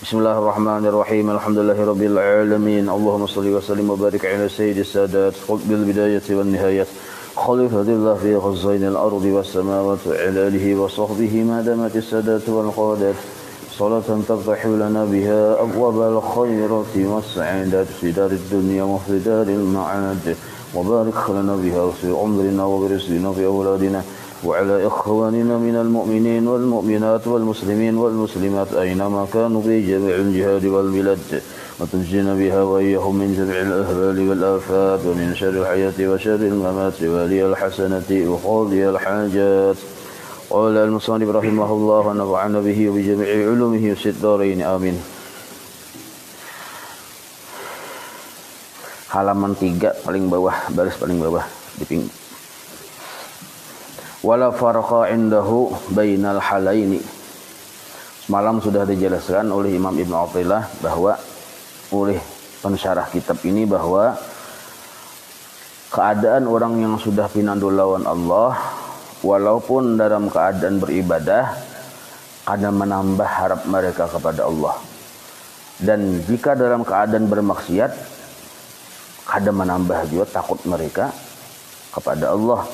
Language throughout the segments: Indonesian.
Bismillahirrahmanirrahim. Alhamdulillahirabbil alamin. Allahumma shalli wa sallim wa barik ala sayyidis sadat bil bidayati wan nihayat. Khalifatillah fi ghazainil ardi was samawati wa ala alihi wa sahbihi ma damatis sadat wal qadat. Salatan taftahu lana biha abwabal khairati was sa'adat fi darid dunya wa fi daril ma'ad. Wa barik lana biha fi umrina wa bi rizqina fi awladina. وعلى إخواننا من المؤمنين والمؤمنات والمسلمين والمسلمات أينما كانوا في جميع الجهاد والبلاد وتنجينا بها وإياهم من جميع الأهوال والآفات ومن شر الحياة وشر الممات ولي الحسنة وقاضي الحاجات. قال المصنف رحمه الله ونفعنا به وبجميع علومه في الدارين آمين. Halaman 3 paling bawah, baris paling bawah di pinggir. Wala farqa indahu bainal halaini. Semalam sudah dijelaskan oleh Imam Ibnu Athaillah bahwa oleh pensyarah kitab ini bahwa keadaan orang yang sudah pinandu lawan Allah walaupun dalam keadaan beribadah kadang menambah harap mereka kepada Allah, dan jika dalam keadaan bermaksiat kadang menambah juga takut mereka kepada Allah.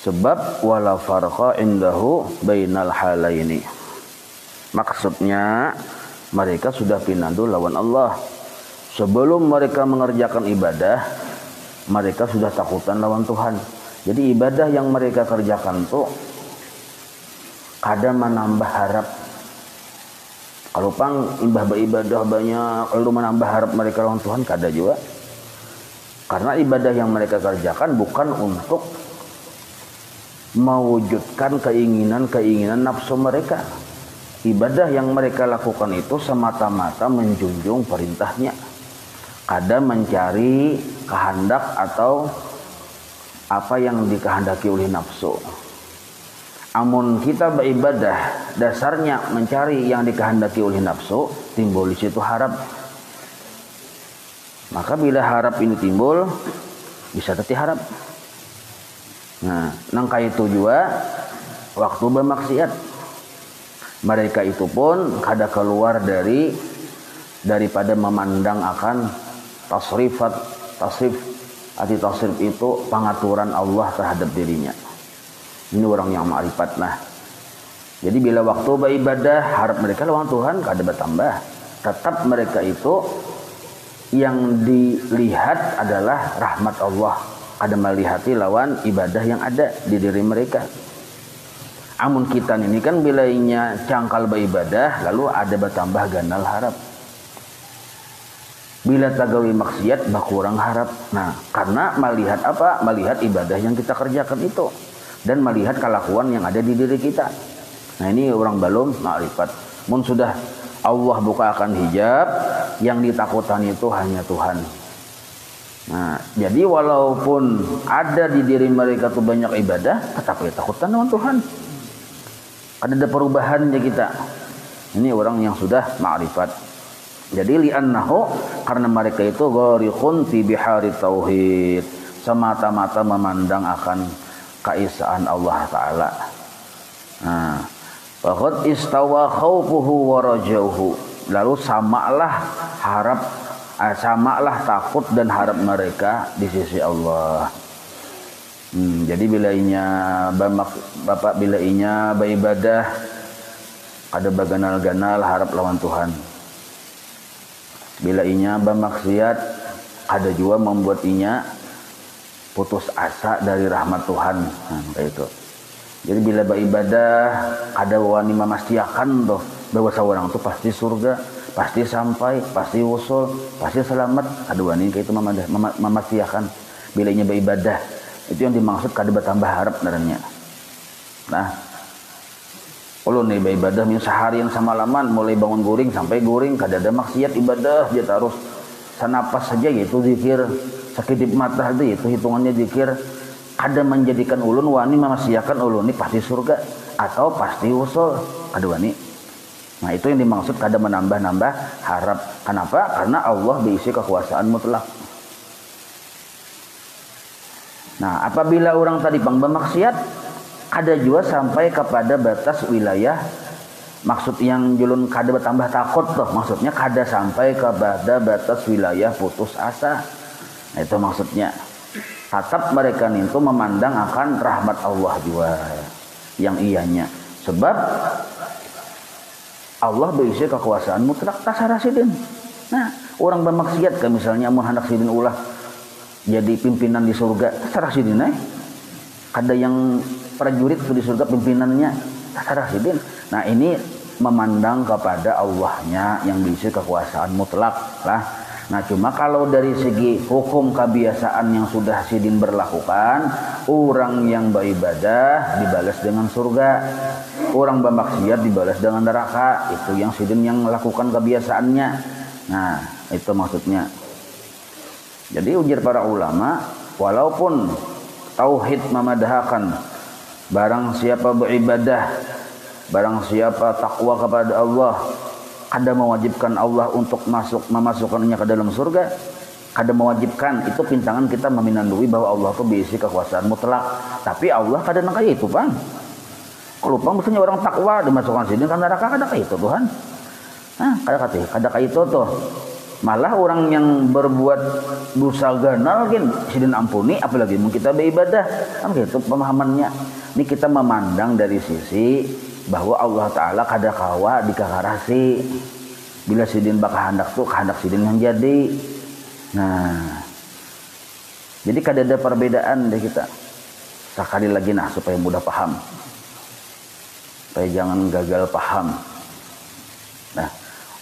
Sebab wala farqa indahu bainal halaini. Maksudnya mereka sudah pinandu lawan Allah. Sebelum mereka mengerjakan ibadah, mereka sudah takutan lawan Tuhan. Jadi ibadah yang mereka kerjakan tuh kadang menambah harap. Kalau pang imbah beribadah banyak, lalu menambah harap mereka lawan Tuhan kada juga. Karena ibadah yang mereka kerjakan bukan untuk mewujudkan keinginan-keinginan nafsu mereka. Ibadah yang mereka lakukan itu semata-mata menjunjung perintahnya. Kadang mencari kehendak atau apa yang dikehendaki oleh nafsu. Amun kita beribadah dasarnya mencari yang dikehendaki oleh nafsu, timbul di situ harap. Maka bila harap ini timbul, bisa teti harap. Nah, nangka itu juga waktu bermaksiat mereka itu pun kada keluar daripada memandang akan tasrif itu pengaturan Allah terhadap dirinya. Ini orang yang ma'rifat. Nah, jadi bila waktu beribadah harap mereka lawan Tuhan kada bertambah, tetap mereka itu yang dilihat adalah rahmat Allah. Ada melihati lawan ibadah yang ada di diri mereka. Amun kita ini kan bilainya cangkal beribadah lalu ada bertambah ganal harap. Bila tagawi maksiat berkurang harap. Nah, karena melihat apa? Melihat ibadah yang kita kerjakan itu dan melihat kelakuan yang ada di diri kita. Nah, ini orang belum ma'rifat. Mun sudah Allah bukakan hijab, yang ditakutan itu hanya Tuhan. Nah, jadi walaupun ada di diri mereka tuh banyak ibadah, tetapi takutan dengan Tuhan. Ada perubahannya kita. Ini orang yang sudah ma'rifat. Jadi li'annahu, karena mereka itu ghariqun fi bihari tauhid, semata-mata memandang akan keesaan Allah Ta'ala. Nah, faqad istawa khawfuhu wa rajauhu. Lalu samalah takut dan harap mereka di sisi Allah. Jadi bilainya bapak bilainya beribadah ada baganal-ganal harap lawan Tuhan. Bilainya bermaksiat ada juga membuat inya putus asa dari rahmat Tuhan. Nah, kayak itu. Jadi bila beribadah ada wani memastiakan tuh bahwa seorang itu pasti surga, pasti sampai, pasti usul, pasti selamat. Aduh ini kayak itu memastiakan bilainya beribadah. Itu yang dimaksud kada bertambah harap naranya. Nah, kalau nih beribadah min seharian semalaman mulai bangun guring sampai guring kada ada maksiat ibadah dia terus sanapas saja yaitu zikir sekedip mata itu hitungannya zikir. Kada menjadikan ulun wani memastiakan ulun ini pasti surga atau pasti usul. Aduh ini. Nah, itu yang dimaksud kada menambah-nambah harap. Kenapa? Karena Allah berisi kekuasaan mutlak. Nah, apabila orang tadi bermaksiat, ada juga sampai kepada batas wilayah maksud yang julun kada bertambah takut tuh, maksudnya kada sampai kepada batas wilayah putus asa. Nah, itu maksudnya. Tetap mereka itu memandang akan rahmat Allah juga yang ianya. Sebab Allah berisi kekuasaan mutlak tasarasidin. Nah, orang bermaksiat kan misalnya mun hendak sidin ulah jadi pimpinan di surga, tasarasidin ada yang prajurit di surga pimpinannya tasarasidin. Nah, ini memandang kepada Allahnya yang berisi kekuasaan mutlak lah. Nah, cuma kalau dari segi hukum kebiasaan yang sudah sidin berlakukan, orang yang beribadah dibalas dengan surga, orang bermaksiat dibalas dengan neraka. Itu yang sidin yang melakukan kebiasaannya. Nah, itu maksudnya. Jadi ujar para ulama, walaupun tauhid memadahkan, barang siapa beribadah, barang siapa takwa kepada Allah, kada mewajibkan Allah untuk memasukkannya ke dalam surga, kada mewajibkan. Itu pintangan kita meminandui bahwa Allah itu berisi kekuasaan mutlak. Tapi Allah kada nangka itu, Bang. Kalau Bang misalnya orang takwa dimasukkan sini kan neraka, kada kayak itu Tuhan. Nah, kada kayak itu tuh. Malah orang yang berbuat dosa ganal kan sidin ampuni, apalagi mungkin kita beribadah. Kan gitu pemahamannya. Ini kita memandang dari sisi bahwa Allah Ta'ala kada kawa dikakarasi. Bila sidin bakal hendak tuh kehendak sidin yang jadi. Nah, jadi kada ada perbedaan deh kita. Sekali lagi nah supaya mudah paham, supaya jangan gagal paham. Nah,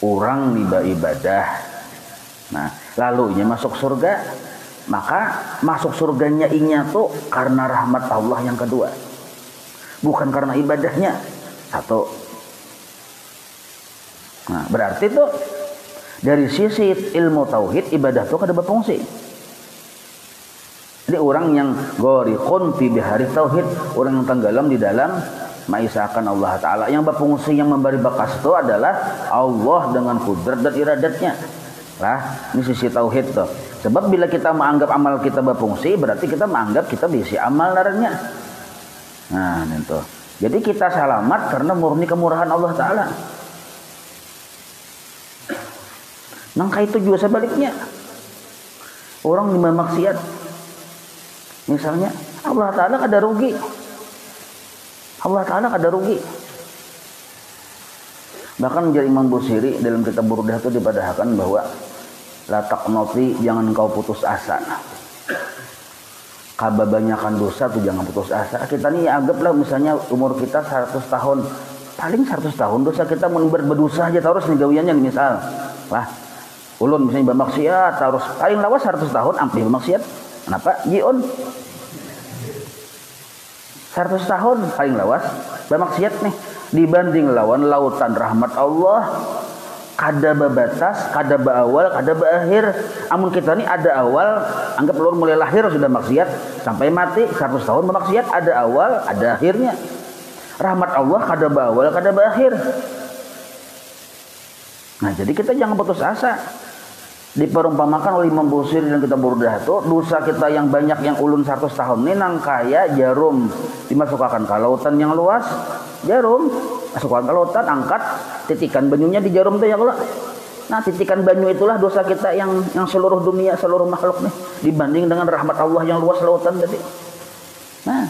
orang niba ibadah, nah lalunya masuk surga, maka masuk surganya inya tuh karena rahmat Allah yang kedua, bukan karena ibadahnya. Satu. Nah, berarti tuh dari sisi ilmu tauhid ibadah tuh kada berfungsi. Jadi orang yang goriqun fi bihari tauhid, orang yang tenggelam di dalam mengisahkan Allah Ta'ala, yang berfungsi, yang memberi bakas itu adalah Allah dengan kudrat dan iradatnya. Lah, ini sisi tauhid tuh. Sebab bila kita menganggap amal kita berfungsi, berarti kita menganggap kita berisi amal naranya. Nah, itu. Jadi kita selamat karena murni kemurahan Allah Ta'ala. Nangka itu juga sebaliknya. Orang yang bermaksiat, misalnya Allah Ta'ala kada rugi. Allah Ta'ala kada rugi. Bahkan dari Imam Busiri dalam kitab Burdah itu dipadahkan bahwa la taqnati, jangan kau putus asa. Kebanyakan dosa tuh jangan putus asa. Kita nih anggaplah misalnya umur kita 100 tahun, paling 100 tahun dosa kita mau berdosa aja terus nih gawiannya misal. Lah, ulun misalnya bermaksiat terus paling lawas 100 tahun ampih bermaksiat. Kenapa? Jion 100 tahun paling lawas bermaksiat nih dibanding lawan lautan rahmat Allah. Kada babatas, kada beawal, kada berakhir. Amun kita nih ada awal, anggap luar mulai lahir sudah maksiat sampai mati 100 tahun bermaksiat, ada awal, ada akhirnya. Rahmat Allah kada beawal, kada berakhir. Nah, jadi kita jangan putus asa. Diperumpamakan oleh Imam Busiri dan kita Burdah itu, dosa kita yang banyak yang ulun 100 tahun ini nang kaya jarum dimasukkan ke lautan yang luas. Jarum masukkan ke lautan, angkat, titikan banyunya di jarum itu ya kalau. Nah, titikan banyu itulah dosa kita yang seluruh dunia, seluruh makhluk nih dibanding dengan rahmat Allah yang luas lautan tadi. Nah,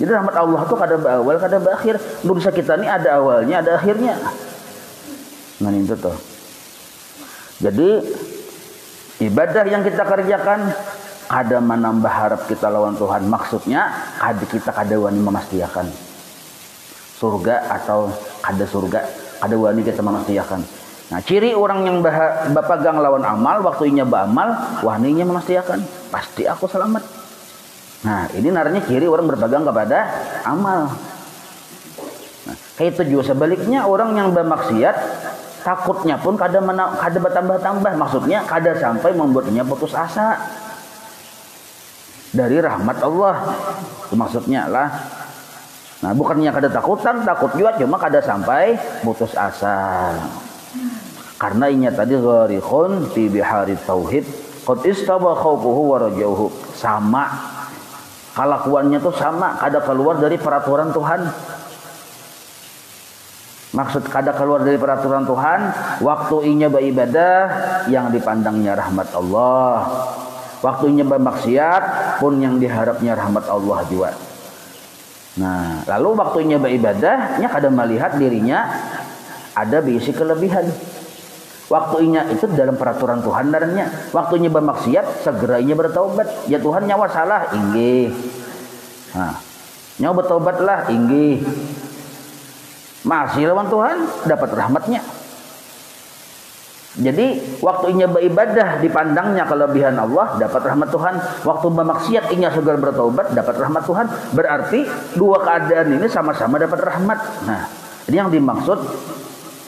jadi rahmat Allah itu kada beawal, kada berakhir. Dosa kita ini ada awalnya, ada akhirnya. Nah, itu tuh. Jadi ibadah yang kita kerjakan ada menambah harap kita lawan Tuhan. Maksudnya ada kita kada wani memastiakan surga atau kada surga, kada wani kita memastiakan. Nah, ciri orang yang bapagang lawan amal, waktunya beramal, waninya memastiakan pasti aku selamat. Nah, ini naranya ciri orang berpegang kepada amal. Nah, kayak itu juga sebaliknya orang yang bermaksiat takutnya pun kada bertambah-tambah, maksudnya kada sampai membuatnya putus asa dari rahmat Allah. Itu maksudnya lah. Nah, bukannya kada takutan, takut juga, cuma kada sampai putus asa. Karena inya tadi gharikun fi bihari tauhid qad istaba khaufuhu wa rajauhu. Sama kelakuannya tuh sama, kada keluar dari peraturan Tuhan. Maksud kada keluar dari peraturan Tuhan, waktu inya beribadah yang dipandangnya rahmat Allah. Waktunya bermaksiat pun yang diharapnya rahmat Allah juga. Nah, lalu waktunya beribadah, nya kada melihat dirinya ada bisi kelebihan. Waktunya itu dalam peraturan Tuhan darahnya. Waktunya bermaksiat, segeranya bertaubat. Ya Tuhan, nyawa salah, inggih. Nah, nyawa bertaubatlah, inggih. Masih lawan Tuhan, dapat rahmatnya. Jadi waktunya beribadah dipandangnya kelebihan Allah, dapat rahmat Tuhan. Waktu bermaksiat inya segera bertaubat, dapat rahmat Tuhan. Berarti dua keadaan ini sama-sama dapat rahmat. Nah, ini yang dimaksud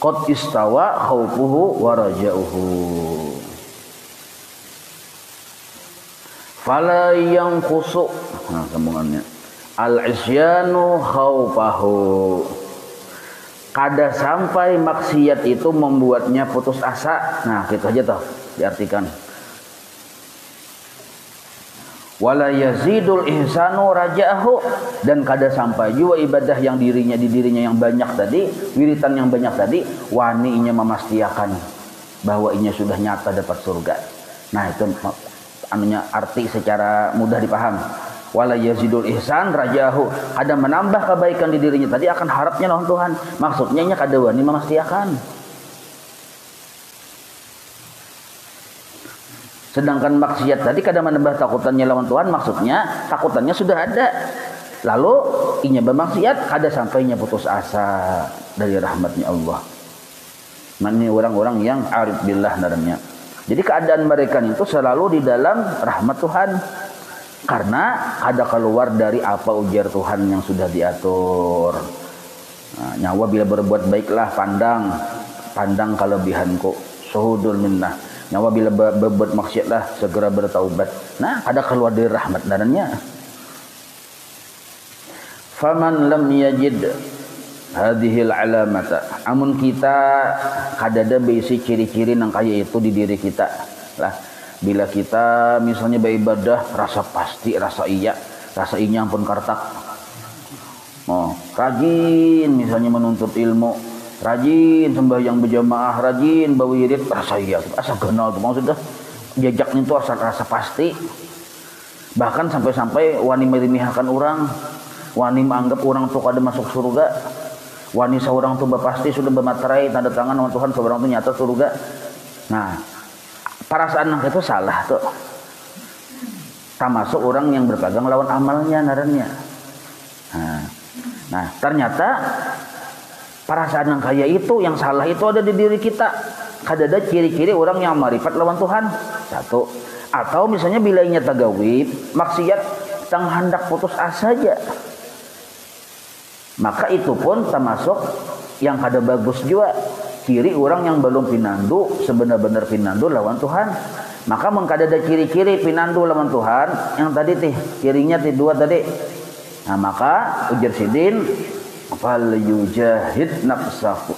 qad istawa khaufuhu wa raja'uhu. Fala yanqusu. Nah, sambungannya. Al-isyanu khaufahu. Kada sampai maksiat itu membuatnya putus asa. Nah, gitu aja toh diartikan. Wala yazidul ihsanu raja'ahu, dan kada sampai juga ibadah yang di dirinya yang banyak tadi, wiritan yang banyak tadi, wani inya memastikan bahwa inya sudah nyata dapat surga. Nah, itu anunya arti secara mudah dipaham. Wala yazidul ihsan rajahu, ada menambah kebaikan di dirinya tadi akan harapnya lawan Tuhan. Maksudnya nya kada wani memastikan. Sedangkan maksiat tadi kada menambah takutannya lawan Tuhan, maksudnya takutannya sudah ada. Lalu inya bermaksiat kada sampainya putus asa dari rahmatnya Allah. Ini orang-orang yang arif billah namanya. Jadi keadaan mereka itu selalu di dalam rahmat Tuhan. Karena ada keluar dari apa ujar Tuhan yang sudah diatur. Nah, nyawa bila berbuat baiklah pandang kelebihanku, suhudul minnah. Nyawa bila berbuat maksiatlah segera bertaubat. Nah, ada keluar dari rahmat danannya. Faman lam yajid hadhil alamata, amun kita kadada bisi ciri-ciri nang kaya itu di diri kita lah. Bila kita misalnya beribadah rasa pasti, rasa iya ampun kartak. Oh, rajin misalnya menuntut ilmu, rajin sembahyang berjamaah, rajin berwirid, rasa iya, asa kenal tuh maksudnya jejaknya itu rasa pasti. Bahkan sampai-sampai wani meremehkan orang, wani menganggap orang tuh kada masuk surga, wani seorang tuh pasti sudah bermaterai tanda tangan sama Tuhan seorang tuh nyata surga. Nah, perasaan itu salah tuh. Termasuk orang yang berpegang lawan amalnya narannya. Nah, ternyata perasaan yang kaya itu, yang salah itu ada di diri kita. Kada ada ciri-ciri orang yang marifat lawan Tuhan. Satu. Atau misalnya bila inya tagawib, maksiat tang hendak putus asa saja. Maka itu pun termasuk yang kada bagus juga. Ciri orang yang belum pinandu, sebenar-benar pinandu lawan Tuhan. Maka mengkada ada ciri-ciri pinandu lawan Tuhan yang tadi cirinya dua tadi. Nah, maka ujar sidin fal yujahid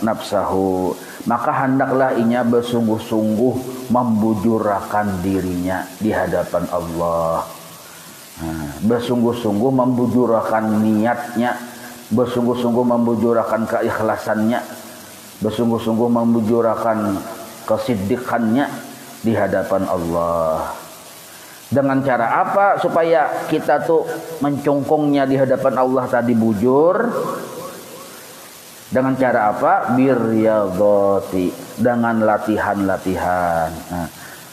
nafsahu, maka hendaklah inya bersungguh-sungguh membujurakan dirinya di hadapan Allah. Nah, bersungguh-sungguh membujurakan niatnya, bersungguh-sungguh membujurakan keikhlasannya, bersungguh-sungguh membujurakan kesiddiqannya di hadapan Allah. Dengan cara apa supaya kita tuh mencongkongnya di hadapan Allah tadi bujur? Dengan cara apa? Biryadati, dengan latihan-latihan. Nah,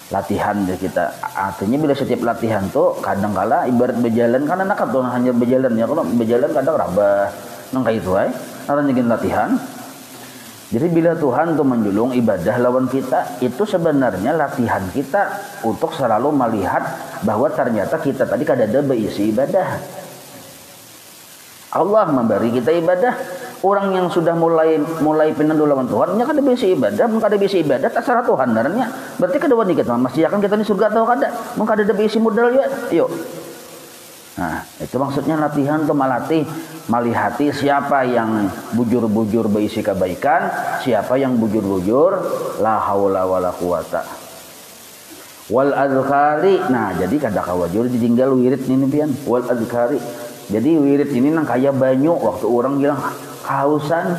latihan ya kita. Artinya bila setiap latihan tuh kadang kala ibarat berjalan, kan anak tuh hanya berjalan ya, kalau berjalan kadang rabah. Nang kayak itu orang ingin latihan. Jadi bila Tuhan tuh menjulung ibadah lawan kita, itu sebenarnya latihan kita untuk selalu melihat bahwa ternyata kita tadi kada ada berisi ibadah. Allah memberi kita ibadah. Orang yang sudah mulai pinandu lawan Tuhan, nya kada berisi ibadah, mun kada berisi ibadah terserah Tuhan darahnya. Berarti kada wani kita masih akan kita ni surga atau kada? Mun kada ada berisi modal ya. Yuk. Nah, itu maksudnya latihan tuh melatih, melihati siapa yang bujur-bujur berisi kebaikan, siapa yang bujur-bujur la haula wala quwata. Wal azkari. Nah, jadi kada kawajur ditinggal wirid ini pian. Wal azkari. Jadi wirid ini nang kaya banyu, waktu orang bilang kehausan,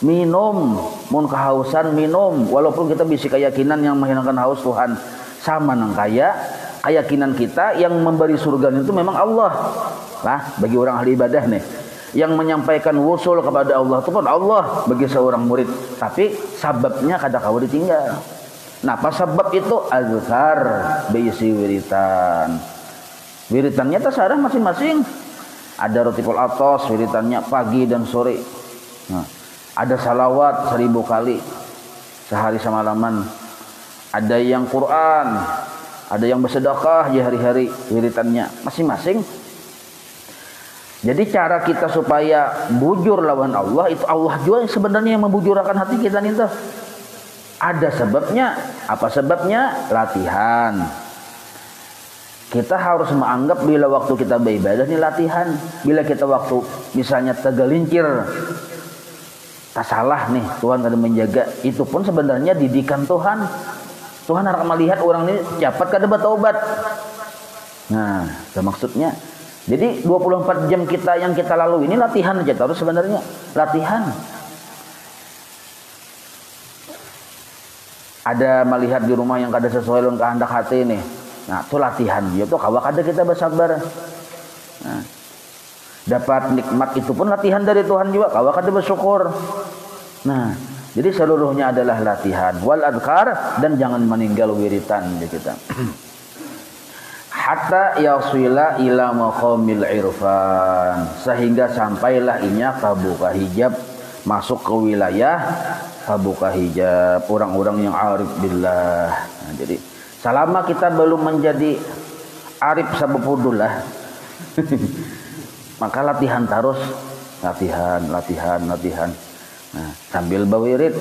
minum, mun kehausan minum, walaupun kita bisa keyakinan yang menghilangkan haus Tuhan. Sama nang kaya keyakinan kita yang memberi surga itu memang Allah lah. Bagi orang ahli ibadah nih, yang menyampaikan wusul kepada Allah itu pun Allah bagi seorang murid, tapi sababnya kada kau ditinggal. Nah pas sebab itu azkar beisi wiritan. Wiritannya terserah masing-masing. Ada rotiful atos wiritannya pagi dan sore. Nah, ada salawat 1000 kali sehari semalaman. Ada yang Quran, ada yang bersedekah di hari-hari wiritannya masing-masing. Jadi cara kita supaya bujur lawan Allah itu Allah juga sebenarnya yang membujurkan hati kita nih tuh. Ada sebabnya. Apa sebabnya? Latihan. Kita harus menganggap bila waktu kita beribadah ini latihan. Bila kita waktu misalnya tergelincir, tak salah nih, Tuhan kada menjaga, itu pun sebenarnya didikan Tuhan. Tuhan harus melihat orang ini cepat kada bertobat. Nah, itu maksudnya. Jadi 24 jam kita yang kita lalui ini latihan aja terus sebenarnya. Latihan. Ada melihat di rumah yang kada sesuai dengan kehendak hati nih. Nah, itu latihan. Ya tuh kawak ada kita bersabar. Nah, dapat nikmat itu pun latihan dari Tuhan juga. Kawak ada bersyukur. Nah, jadi seluruhnya adalah latihan. Wal adhkar, dan jangan meninggal wiritan ya kita. Hatta yasila ila maqamil irfan, sehingga sampailah inya kabuka hijab, masuk ke wilayah kabuka hijab orang-orang yang arif billah. Nah, jadi selama kita belum menjadi arif sabapudullah maka latihan terus, latihan. Nah, sambil berwirid.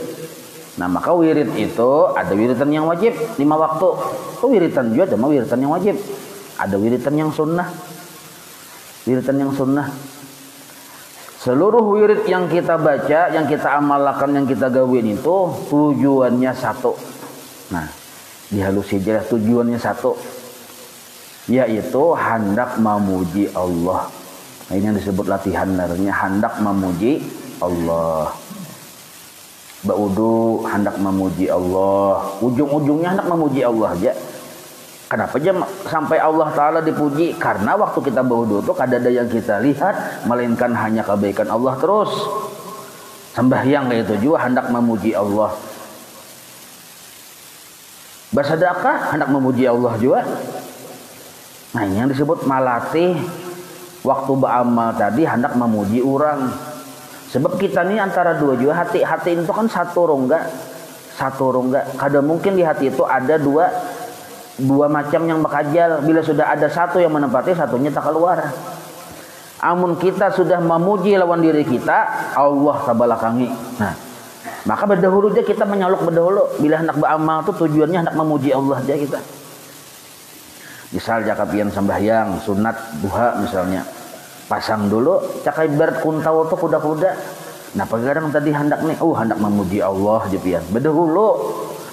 Nah, maka wirid itu ada wiritan yang wajib 5 waktu. Itu wiritan juga ada wiritan yang wajib. Ada wiritan yang sunnah. Wiritan yang sunnah. Seluruh wirid yang kita baca, yang kita amalkan, yang kita gawin itu tujuannya satu. Nah, dihalus hijrah tujuannya satu, yaitu hendak memuji Allah. Nah, ini yang disebut latihan namanya hendak memuji Allah. Baudu hendak memuji Allah, ujung-ujungnya hendak memuji Allah aja. Kenapa aja sampai Allah Ta'ala dipuji? Karena waktu kita berwudu itu kada ada yang kita lihat, melainkan hanya kebaikan Allah terus. Sembahyang itu juga hendak memuji Allah. Bersedekah hendak memuji Allah juga. Nah, ini yang disebut malatih. Waktu beramal tadi hendak memuji orang. Sebab kita ini antara dua juga, hati itu kan satu rongga. Kada mungkin di hati itu ada dua macam yang bekajal. Bila sudah ada satu yang menempati, satunya tak keluar. Amun kita sudah memuji lawan diri kita, Allah tabalakangi. Nah, maka berdahulu aja kita menyaluk berdahulu. Bila hendak beramal itu tujuannya hendak memuji Allah aja kita. Misal jakapian sembahyang sunat duha misalnya, pasang dulu cakai berat kuntau tuh kuda-kuda. Nah, kadang tadi hendak nih, hendak memuji Allah jepian berdahulu.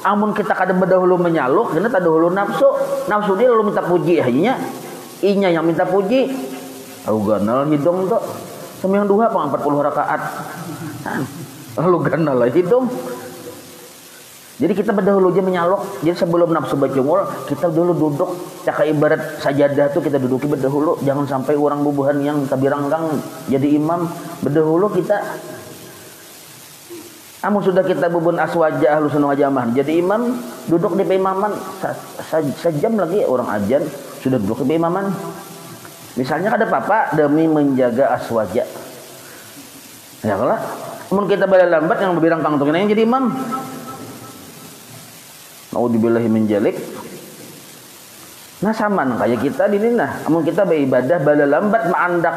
Amun kita kadang berdahulu menyaluk, kita terdahulu nafsu dia lalu minta puji hanya inya yang minta puji. Lalu ganal hidung tuh sembahyang duha 40 rakaat. Lalu ganal hidung. Jadi kita berdahulu aja menyaluk. Jadi sebelum nafsu bacungul, kita dulu duduk cakai ibarat sajadah tuh kita duduki berdahulu. Jangan sampai orang bubuhan yang tabiranggang jadi imam berdahulu kita. Amun sudah kita bubun aswaja ahlu sunnah wal jamaah jadi imam, duduk di peimaman sejam lagi orang ajan sudah duduk di peimaman. Misalnya ada papa demi menjaga aswaja. Ya kalau amun kita balik lambat yang berbilang kangtung yang jadi imam. Naudzubillahi min dzalik. Nah sama kayak kita di nah, amun kita beribadah bala lambat meandak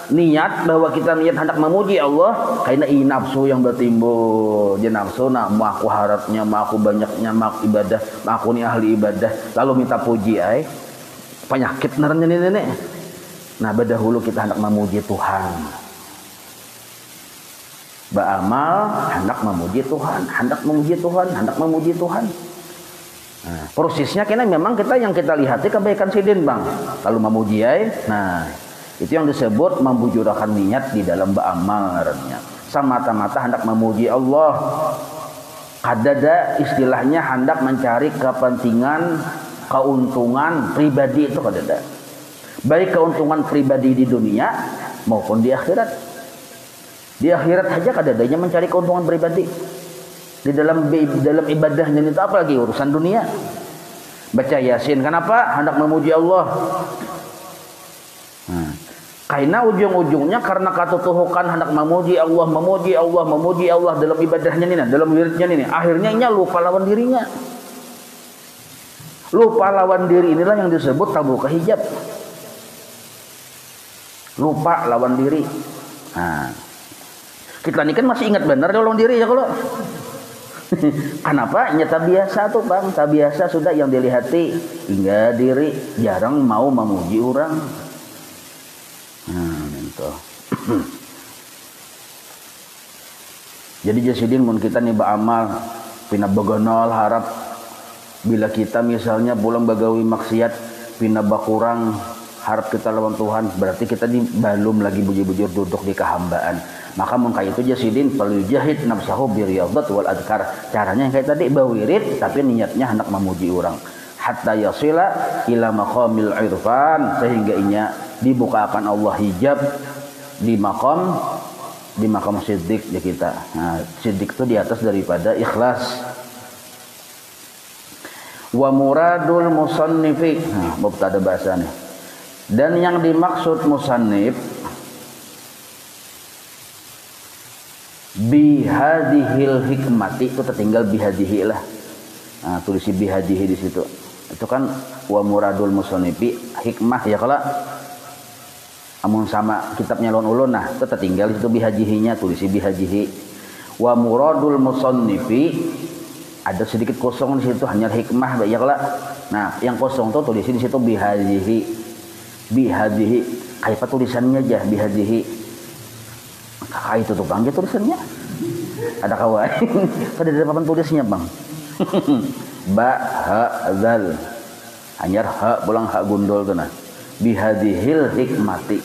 niat bahwa kita niat hendak memuji Allah, karena nafsu yang bertimbul. Dia nafsu nak mau aku harapnya, mau aku banyaknya, mau aku ibadah, mau aku ni ahli ibadah, lalu minta puji penyakit narnya nenek. Nah, berdahulu kita hendak memuji Tuhan. Beramal hendak memuji Tuhan, hendak memuji Tuhan, hendak memuji Tuhan. Nah, prosesnya kena memang kita yang kita lihati kebaikan sidin bang. Lalu memuji nah itu yang disebut membujurkan niat di dalam beramal. semata-mata hendak memuji Allah. Kadada istilahnya hendak mencari kepentingan, keuntungan pribadi itu kadada. Baik keuntungan pribadi di dunia maupun di akhirat. Di akhirat saja kadadanya mencari keuntungan pribadi. Di dalam ibadahnya itu apalagi urusan dunia. Baca Yasin kenapa? Hendak memuji Allah. Karena ujung-ujungnya karena katutuhukan hendak memuji Allah, memuji Allah, memuji Allah dalam ibadahnya ini, dalam wiridnya ini, akhirnya nya lupa lawan dirinya. Lupa lawan diri inilah yang disebut tabuka hijab. Lupa lawan diri. Nah, kita ini kan masih ingat benar lawan diri ya kalau. Kenapa? Nyata biasa tuh bang, tak biasa sudah yang dilihati hingga diri jarang mau memuji orang. Itu. Jadi jasidin mun kita nih beramal pina begonol harap bila kita misalnya pulang bagawi maksiat pina bakurang harap kita lawan Tuhan, berarti kita di belum lagi bujur-bujur duduk di kehambaan. Maka mun kayak itu jasidin perlu jahid nafsahu bi riyadhat wal adkar. Caranya yang kayak tadi bawirid tapi niatnya hendak memuji orang. Hatta yasila ila maqamil irfan, sehingga inya dibukakan Allah hijab di makam siddiq ya kita. Nah, siddiq itu di atas daripada ikhlas. Wa muradul musannifi, nah mubtada bahasanya. Dan yang dimaksud musannif bihadihil hikmati, itu tertinggal bihadihi lah. Nah, tulisi bihadihi di situ. Itu kan wa muradul musannifi hikmah ya kalau amun sama kitabnya ulun nah itu tertinggal itu bihajihinya, tulisi bihajihi. Wa muradul musannifi ada sedikit kosong di situ hanya hikmah ya kalau. Nah, yang kosong tuh tulisi di situ bihajihi. Bihajihi kayak apa tulisannya aja bihajihi. Kakak itu tuh bang, dia tulisannya ada kawan. Pada ada papan tulisnya bang. Ba ha zal hanyar ha pulang ha gundol tuh nah. Bihadihil hikmati,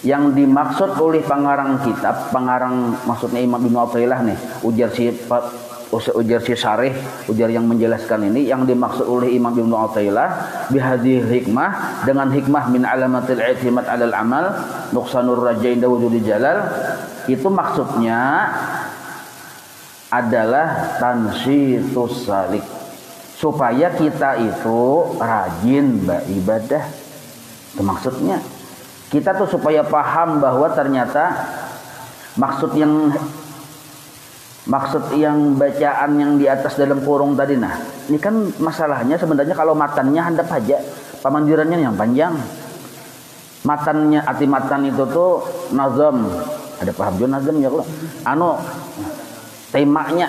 yang dimaksud oleh pengarang kitab, pengarang maksudnya Imam Ibnu Athaillah nih, ujar si syarih, ujar yang menjelaskan ini, yang dimaksud oleh Imam Ibnu Athaillah bihadihil hikmah, dengan hikmah min alamatil i'timad alal amal nuqsanur rajain dawudul jalal, itu maksudnya adalah tansitus salik, supaya kita itu rajin beribadah. Itu maksudnya kita tuh supaya paham bahwa ternyata maksud yang bacaan yang di atas dalam kurung tadi, nah ini kan masalahnya sebenarnya kalau matannya handap aja, pamandirannya yang panjang, matannya arti matan itu tuh nazam, ada paham juga nazam ya kalau temanya.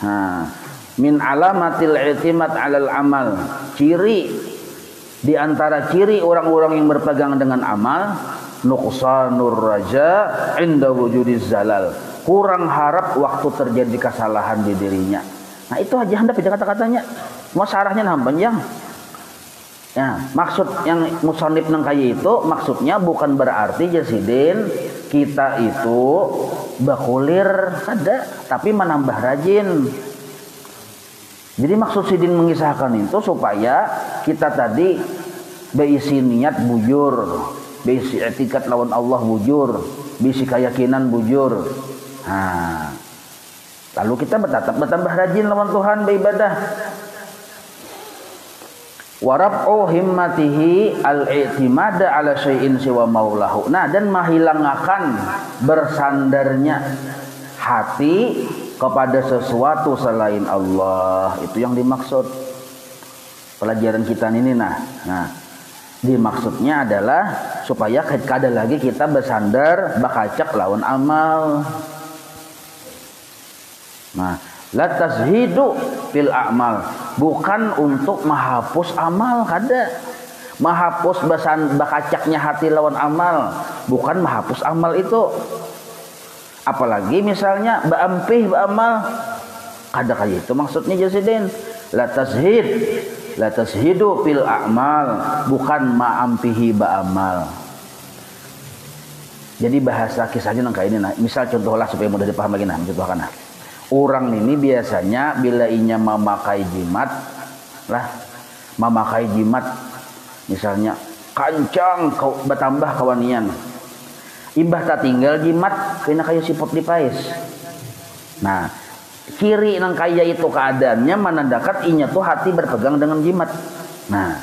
Nah, min alamatil i'timad alal amal, ciri di antara ciri orang-orang yang berpegang dengan amal, nuqsanur raja inda wujudiz zalal, kurang harap waktu terjadi kesalahan di dirinya. Nah itu aja hendak baca kata-katanya, mau syarahnya nah panjang. Ya, maksud yang musannif nang kaya itu maksudnya bukan berarti jasidin kita itu bakulir ada, tapi menambah rajin. Jadi maksud sidin mengisahkan itu supaya kita tadi beisi niat bujur, beisi etikat lawan Allah bujur, beisi keyakinan bujur. Nah, lalu kita bertambah rajin lawan Tuhan beribadah. Warab'u himmatihi al-i'timada ala syai'in siwa maulahu. Nah, dan menghilangakan bersandarnya hati kepada sesuatu selain Allah, itu yang dimaksud pelajaran kita ini. Nah dimaksudnya adalah supaya kada lagi kita bersandar bakacak lawan amal. Nah, la tazhidu fil a'mal, bukan untuk menghapus amal, kada menghapus bakacaknya hati lawan amal, bukan menghapus amal itu. Apalagi misalnya ba'ampih ba'amal, kada kayak itu maksudnya jasidin. La tazhidu fil a'mal, bukan ma'ampihi ba'amal. Jadi bahasa kisahnya nang kayak ini nah. Misal contohlah supaya mudah dipaham lagi nah, contohkan nah. Orang ini biasanya bila inya memakai jimat lah, memakai jimat misalnya kancang kau bertambah kawanian. Imbah tak tinggal jimat kena kayak siput dipais. Nah, ciri nang kaya itu keadaannya menandakan inya tuh hati berpegang dengan jimat. Nah,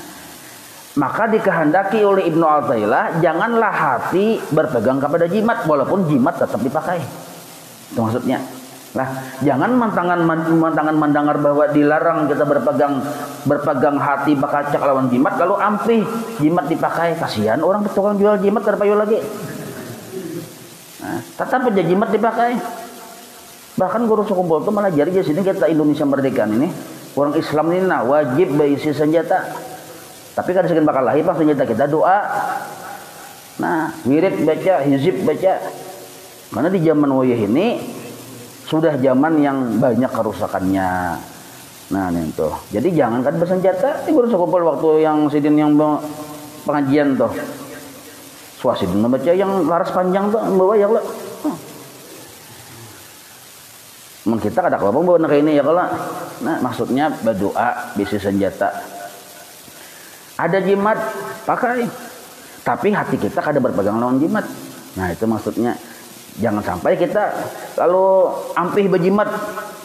maka dikehendaki oleh Ibnu Athaillah janganlah hati berpegang kepada jimat walaupun jimat tetap dipakai. Itu maksudnya. Lah, jangan mantangan mendengar bahwa dilarang kita berpegang hati bakacak lawan jimat lalu ampih jimat dipakai. Kasihan orang tukang jual jimat terpayu lagi. Nah, tetap aja jimat dipakai. Bahkan guru sekumpul itu malah jari di sini kita Indonesia merdeka ini orang Islam ini nah wajib berisi senjata. Tapi kan sekian bakal lahir pas senjata kita doa. Nah, wirid baca, hizib baca. Karena di zaman wayah ini sudah zaman yang banyak kerusakannya. Nah, itu. Jadi jangan kan bersenjata. Ini guru sekumpul waktu yang sidin yang pengajian tuh. Swasidin baca yang laras panjang tuh bawa ya Allah. Kita kada kelapa bawa nak ini ya kalau. Nah, maksudnya berdoa bisi senjata. Ada jimat pakai, tapi hati kita kada berpegang lawan jimat. Nah, itu maksudnya jangan sampai kita lalu ampih berjimat.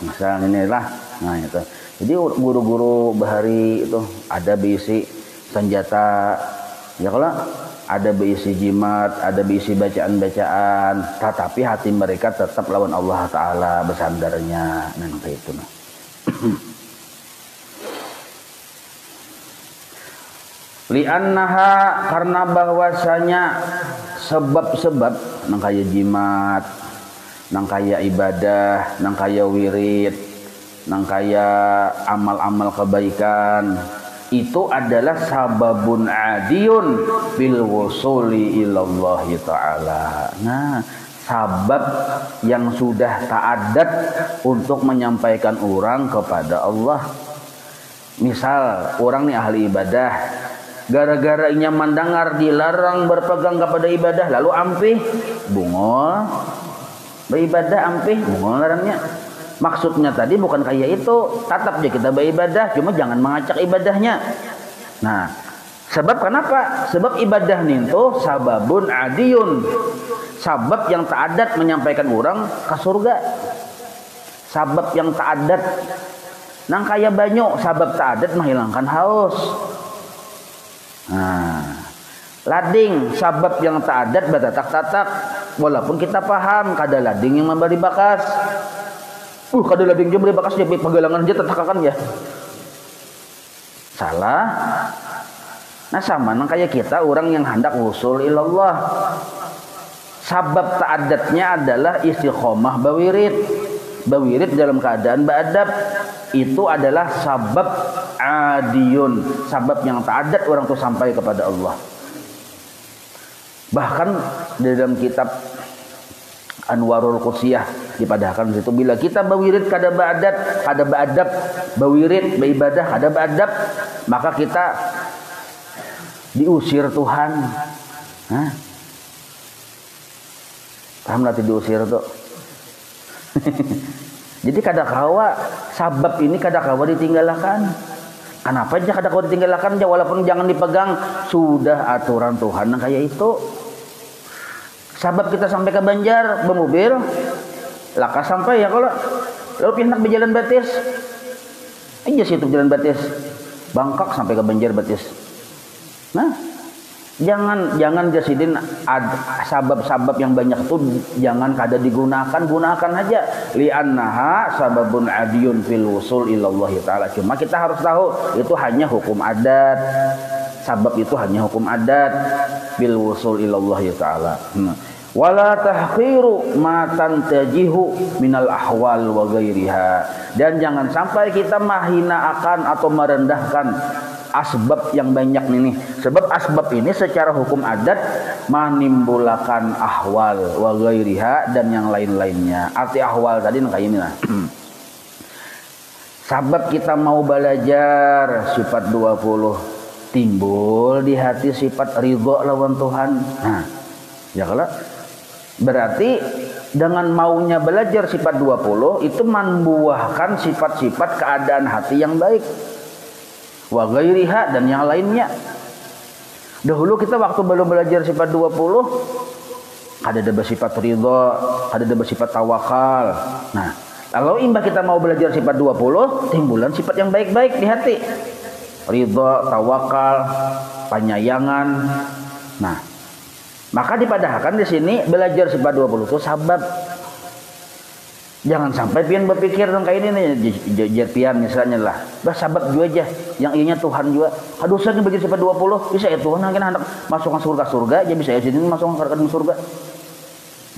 Misalnya inilah. Nah, itu. Jadi guru-guru bahari itu ada berisi senjata. Ya kalau ada berisi jimat, ada berisi bacaan-bacaan, tetapi hati mereka tetap lawan Allah Ta'ala bersandarnya. Nah, kayak itu. Nah. Li'annaha karena bahwasanya sebab-sebab nang kaya jimat, nang kaya ibadah, nang kaya wirid, nang kaya amal-amal kebaikan itu adalah sababun adiyun bil wusuli ilallah ta'ala. Nah, sabab yang sudah ta'adat untuk menyampaikan orang kepada Allah. Misal orang nih ahli ibadah, gara-gara inya mendengar dilarang berpegang kepada ibadah lalu ampih bungol beribadah ampih bungol larangnya. Maksudnya tadi bukan kayak itu, tetap aja kita beribadah cuma jangan mengacak ibadahnya. Nah, sebab kenapa? Sebab ibadah itu sababun adiyun, sabab yang ta'adat menyampaikan orang ke surga, sabab yang ta'adat nang kaya banyak sabab ta'adat menghilangkan haus. Nah, lading sabab yang ta'adat batatak-tatak walaupun kita paham kada lading yang memberi bakas. Kada lading jom beri bakas dia pegelangan aja tetakakan ya. Salah. Nah, sama nang kayak kita orang yang hendak usul ilallah. Sabab ta'adatnya adalah istiqomah bawirid. Bawirid dalam keadaan beradab itu adalah sabab adiyun, sabab yang ta'adat orang itu sampai kepada Allah. Bahkan di dalam kitab Anwarul Qudsiyah dipadahkan situ bila kita bawirid kada beadab, bawirid beribadah kada beadab, maka kita diusir Tuhan. Hah? Paham nanti diusir tuh. Jadi kada kawa sabab ini kada kawa ditinggalkan. Kenapa aja kada kawa ditinggalkan aja walaupun jangan dipegang, sudah aturan Tuhan yang kayak itu. Sabab kita sampai ke Banjar bermobil, laka sampai ya kalau lalu pihak berjalan batis, aja situ jalan batis, Bangkok sampai ke Banjar batis. Nah, jangan jasidin sabab-sabab yang banyak itu jangan kada digunakan, gunakan aja. Li'annaha sababun adiyun fil wusul ilallah ta'ala. Cuma kita harus tahu itu hanya hukum adat. Sabab itu hanya hukum adat bil wusul ilallah ta'ala. Wala tahqiru ma tantajihu minal ahwal wa ghairiha. Dan jangan sampai kita mahina akan atau merendahkan asbab yang banyak ini. Sebab asbab ini secara hukum adat menimbulkan ahwal wa ghairiha dan yang lain-lainnya. Arti ahwal tadi kayak ini lah. Sabab kita mau belajar sifat 20 timbul di hati sifat ridho lawan Tuhan. Nah, ya kalau Berarti dengan maunya belajar sifat 20 itu membuahkan sifat-sifat keadaan hati yang baik. Wa ghairiha dan yang lainnya. Dahulu kita waktu belum belajar sifat 20 ada sifat ridha, ada sifat tawakal. Nah, kalau imbah kita mau belajar sifat 20, timbulan sifat yang baik-baik di hati. Ridha, tawakal, penyayangan. Nah, maka dipadahkan di sini belajar sifat 20 itu sabab. Jangan sampai pian berpikir tentang kayak ini nih, pian misalnya lah. Bah sabab juga aja, yang ianya Tuhan juga. Dosa nih belajar sifat 20, bisa ya Tuhan anak masuk ke surga, aja bisa ya jadi masuk ke surga.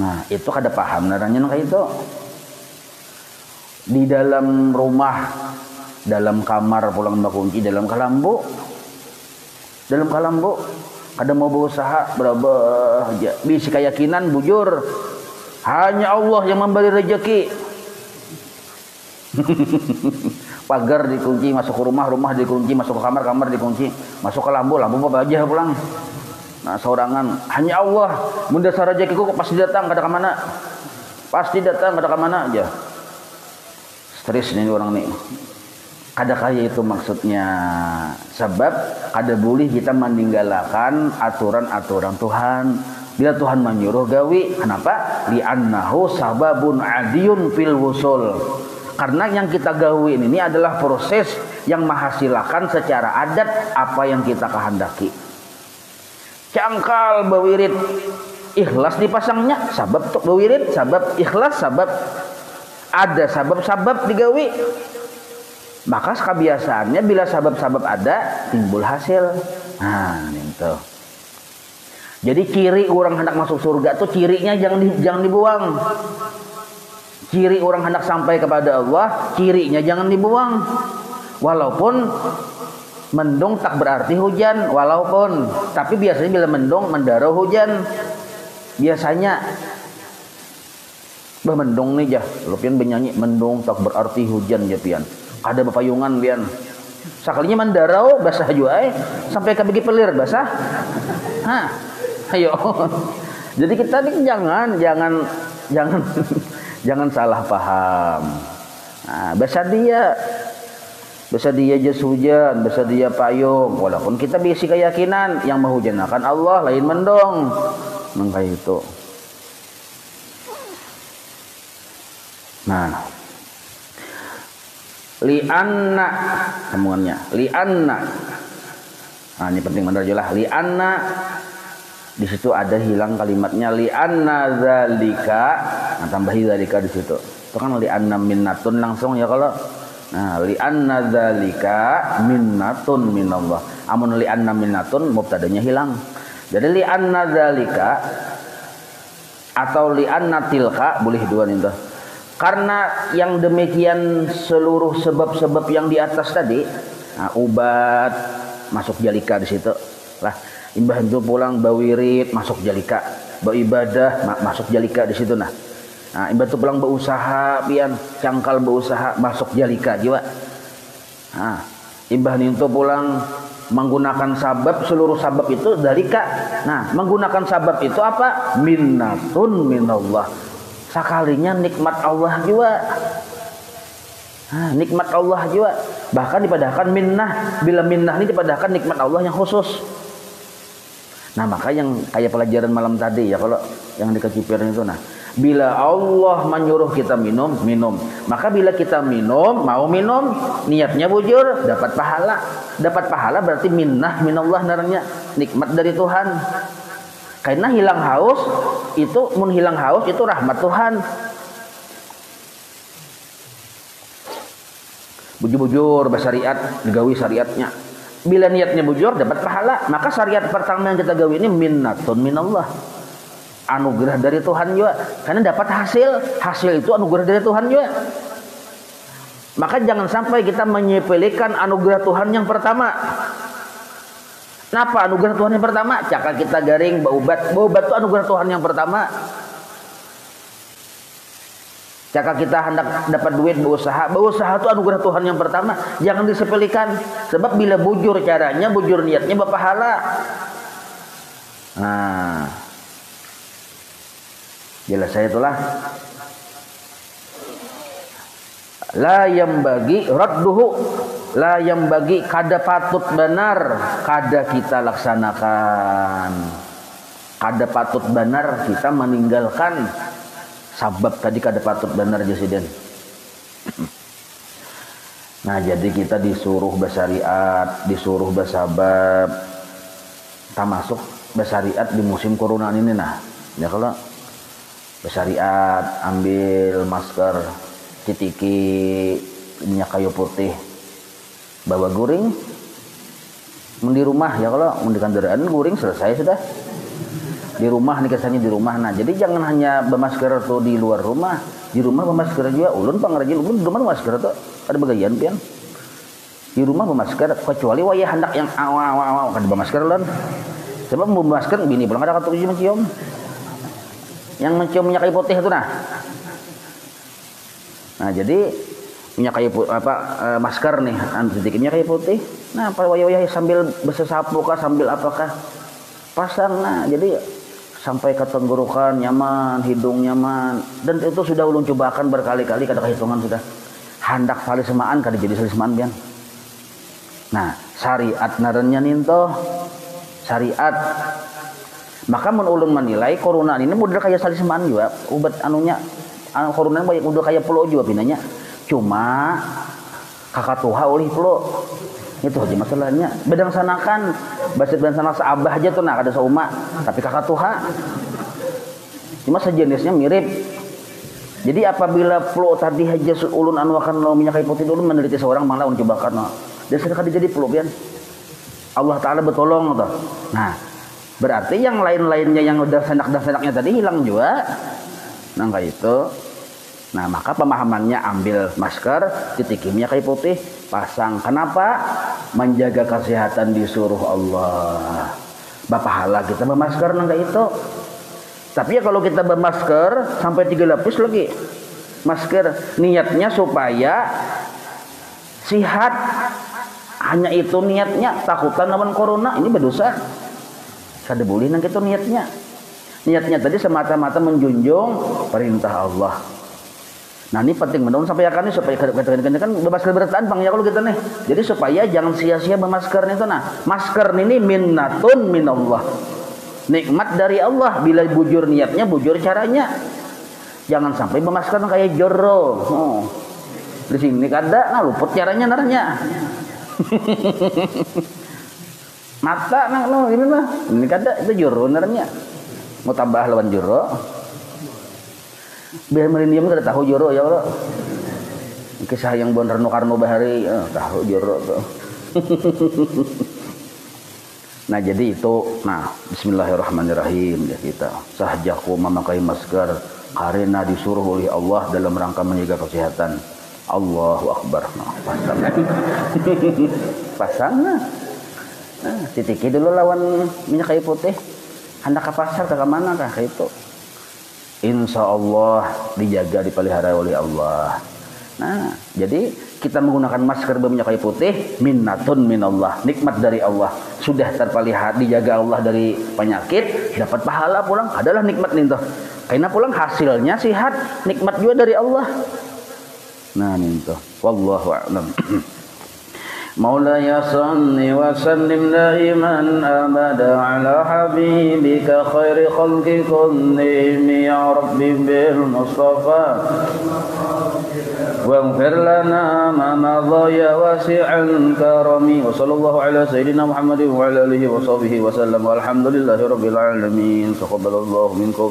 Nah, itu kada paham naranya kayak itu. Di dalam rumah, dalam kamar pulang kunci, dalam kalambu kada mau berusaha berapa bisi keyakinan bujur hanya Allah yang memberi rezeki. Pagar dikunci, masuk ke rumah dikunci, masuk ke kamar dikunci, masuk ke lampu apa aja pulang. Nah, sorangan hanya Allah mendasar rezekiku pasti datang kada kemana, kada kemana aja. Stres nih orang nih. Kada kaya itu maksudnya. Sebab kada boleh kita meninggalkan aturan-aturan Tuhan. Bila Tuhan menyuruh gawi, kenapa? Li'annahu sababun adiyun fil wusul. Karena yang kita gawi ini adalah proses yang menghasilkan secara adat apa yang kita kehendaki. Cangkal bewirid, ikhlas dipasangnya, sabab untuk bewirid, sabab ikhlas, sabab ada sabab-sabab digawi. Maka kebiasaannya bila sabab-sabab ada timbul hasil. Nah, itu. Jadi ciri orang hendak masuk surga tuh cirinya jangan dibuang. Ciri orang hendak sampai kepada Allah, cirinya jangan dibuang. Walaupun mendung tak berarti hujan, tapi biasanya bila mendung mendarat hujan. Biasanya mendung nih jah, lu pian benyanyi mendung tak berarti hujan ya pian. Ada bepayungan pian. Sakalinya mendarau basah juga sampai ke begi pelir basah. Hah. Ayo. Jadi kita nih jangan salah paham. Nah, basah dia jas hujan, basah dia payung. Walaupun kita bisi keyakinan yang menghujanakan Allah lain mendong. Maka itu. Nah, li'anna sambungannya li'anna. Nah, ini penting benar jelas li'anna. Di situ ada hilang kalimatnya li'anna zalika. Nah, tambahi zalika di situ. Itu kan li'anna minnatun langsung ya kalau. Nah, li'anna zalika minnatun minallah. Amun li'anna minnatun mubtadanya hilang. Jadi li'anna zalika atau li'anna tilka boleh dua nih tuh. Karena yang demikian seluruh sebab-sebab yang di atas tadi, nah, ubat masuk jalika di situ. Lah, imbah itu pulang bawirid masuk jalika, beribadah masuk jalika di situ nah. Nah, imbah itu pulang berusaha pian, cangkal berusaha masuk jalika juga. Nah, imbah itu pulang menggunakan sabab, seluruh sabab itu dalika. Nah, menggunakan sabab itu apa? Minnatun minallah. Sekalinya nikmat Allah juga. Nah, nikmat Allah juga. Bahkan dipadahkan minnah. Bila minnah ini dipadahkan nikmat Allah yang khusus. Nah, maka yang kayak pelajaran malam tadi ya, kalau yang di kecipiran itu, nah, bila Allah menyuruh kita minum. Maka bila kita mau minum, niatnya bujur, dapat pahala. Dapat pahala berarti minnah minallah naranya, nikmat dari Tuhan. Karena hilang haus itu rahmat Tuhan. Bujur-bujur bersyariat, digawi syariatnya. Bila niatnya bujur dapat pahala. Maka syariat pertama yang kita gawi ini minnatun minallah. Anugerah dari Tuhan juga. Karena dapat hasil itu anugerah dari Tuhan juga. Maka jangan sampai kita menyepelekan anugerah Tuhan yang pertama. Kenapa anugerah Tuhan yang pertama? Cakal kita garing baubat itu anugerah Tuhan yang pertama. Cakal kita hendak dapat duit berusaha itu anugerah Tuhan yang pertama. Jangan disepelekan. Sebab bila bujur caranya, bujur niatnya berpahala. Nah, Jelas saya itulah la yang bagi radduhu, la yang bagi kada patut benar kada kita laksanakan, kada patut benar kita meninggalkan sabab tadi kada patut benar Jasiden. Nah jadi kita disuruh bersariat, disuruh bersabab, termasuk bersariat di musim corona ini. Nah ya kalau bersariat ambil masker, citiki minyak kayu putih, bawa guring di rumah ya, kalau di kendaraan guring selesai sudah di rumah nih, kesannya di rumah. Nah jadi jangan hanya bermasker tuh di luar rumah, di rumah bermasker juga. Ulun pangrajin ulun di rumah bermasker tuh ada bagian pian di rumah bermasker, kecuali wayah hendak yang awal kan bermasker ulun. Sebab bermasker bini pulang ada kata mencium yang mencium minyak kayu putih itu. Nah jadi minyak kayu putih masker nih sedikit minyak kayu putih. Nah pada wayah sambil bersesapu kah sambil apakah pasang. Nah jadi sampai ke tenggorokan nyaman, hidung nyaman, dan itu sudah ulun cobakan berkali-kali, kada kehitungan sudah. Handak sali semaan kada jadi sali semaan pian. Nah syariat narennya ninto syariat. Maka mun ulun menilai corona ini mudah kayak sali semaan juga obat anunya. Corona banyak udah kayak pulau juga pinanya. Cuma kakak tuha oleh pulau itu aja masalahnya. Bedang sanakan basit dan sana seabah aja tuh nah ada seuma, tapi kakak tuha cuma sejenisnya mirip. Jadi apabila pulau tadi aja ulun anu akan minyak kayu putih dulu meneliti seorang malah ulun cobakan dan sedekah jadi pulau pian Allah Ta'ala betolong tuh. Nah berarti yang lain-lainnya yang udah sendak-senaknya tadi hilang juga. Nah kayak itu. Nah maka pemahamannya ambil masker, citiki minyak kayu putih, pasang. Kenapa? Menjaga kesehatan disuruh Allah. Bapahala kita bermasker nang kayak itu. Tapi ya kalau kita bermasker sampai 3 lapis lagi masker, niatnya supaya sihat. Hanya itu niatnya, takutan lawan corona ini berdosa. Kada boleh nang itu niatnya. Niatnya tadi semata-mata menjunjung perintah Allah. Nah ini penting menurut sampai akan nih supaya kan bermasker bertahan bang ya kalau kita nih. Jadi supaya jangan sia-sia bermasker itu. Nah masker ini minnatun minallah, nikmat dari Allah. Bila bujur niatnya bujur caranya. Jangan sampai bermasker kayak joro. Di sini kada nah luput caranya narnya. Mata nah ini mah ini kada itu joro narnya. Mau tambah lawan joro. Biar merindiem kada tahu joro ya Allah. Kisah yang bon Rano Karno bahari tahu joro tuh. Nah jadi itu, nah bismillahirrahmanirrahim ya kita sahjaku memakai masker karena disuruh oleh Allah dalam rangka menjaga kesehatan. Allahu Akbar. Nah, pasang nah titiki dulu lawan minyak kayu putih. Hendak ke pasar ke mana kah kayak itu. Insya Allah dijaga dipelihara oleh Allah. Nah jadi kita menggunakan masker berminyak kayu putih minnatun minallah, nikmat dari Allah. Sudah terpelihara dijaga Allah dari penyakit, dapat pahala pulang adalah nikmat nih toh. Karena pulang hasilnya sehat, nikmat juga dari Allah. Nah nih toh wallahu a'lam. مولاي صل وسلم دائما أبدا على حبيبك خير خلق كلهم يا ربي بالمصطفى واغفر لنا ما مضى يا واسع الكرم وصلى الله على سيدنا محمد وعلى آله وصحبه وسلم والحمد لله رب العالمين تقبل الله منكم